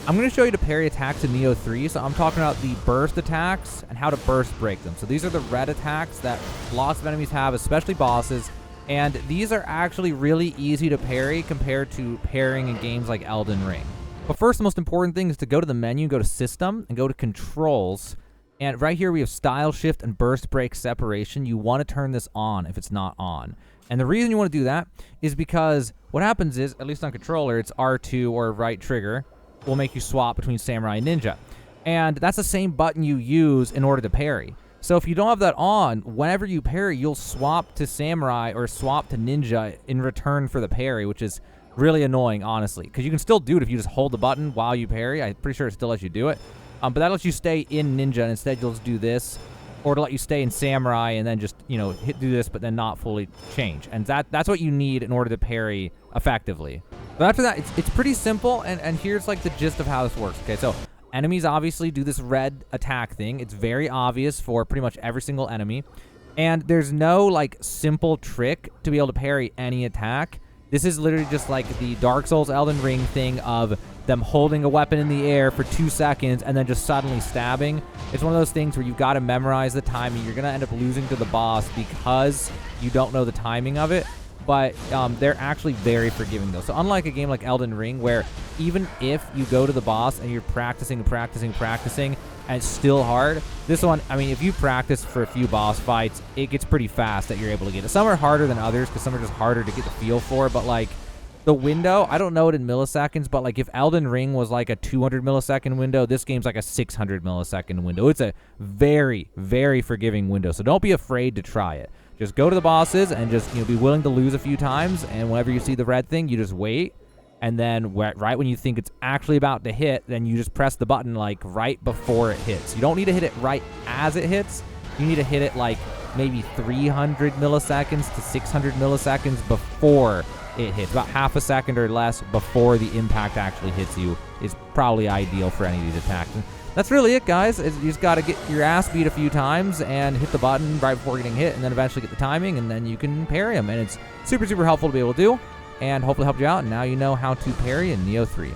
I'm going to show you to parry attacks in Nioh 3, so I'm talking about the burst attacks and how to burst break them. So these are the red attacks that lots of enemies have, especially bosses, and these are actually really easy to parry compared to parrying in games like Elden Ring. But first, the most important thing is to go to the menu, go to System, and go to Controls, and right here we have Style Shift and Burst Break Separation. You want to turn this on if it's not on. And the reason you want to do that is because what happens is, at least on controller, it's R2 or right trigger, will make you swap between Samurai and Ninja. And that's the same button you use in order to parry. So if you don't have that on, whenever you parry, you'll swap to Samurai or swap to Ninja in return for the parry, which is really annoying, honestly. Because you can still do it if you just hold the button while you parry. I'm pretty sure it still lets you do it. But that lets you stay in Ninja, and instead you'll just do this. Or to let you stay in Samurai and then just, do this, but then not fully change. And that's what you need in order to parry effectively. But after that, it's pretty simple, and here's like the gist of how this works. Okay, so enemies obviously do this red attack thing. It's very obvious for pretty much every single enemy. And there's no like simple trick to be able to parry any attack. This is literally just like the Dark Souls Elden Ring thing of them holding a weapon in the air for 2 seconds and then just suddenly stabbing. It's one of those things where you've got to memorize the timing. You're going to end up losing to the boss because you don't know the timing of it. But they're actually very forgiving, though. So unlike a game like Elden Ring, where even if you go to the boss and you're practicing, and it's still hard, this one, I mean, if you practice for a few boss fights, it gets pretty fast that you're able to get it. Some are harder than others because some are just harder to get the feel for, but like the window, I don't know it in milliseconds, but like if Elden Ring was like a 200 millisecond window, this game's like a 600 millisecond window. It's a very, very forgiving window, so don't be afraid to try it. Just go to the bosses and just be willing to lose a few times, and whenever you see the red thing, you just wait, and then right when you think it's actually about to hit, then you just press the button like right before it hits. You don't need to hit it right as it hits. You need to hit it like maybe 300 milliseconds to 600 milliseconds before it hits. About half a second or less before the impact actually hits you is probably ideal for any of these attacks. And that's really it, guys. You just got to get your ass beat a few times and hit the button right before getting hit, and then eventually get the timing, and then you can parry them. And it's super, super helpful to be able to do, and hopefully helped you out. And now you know how to parry in Nioh 3.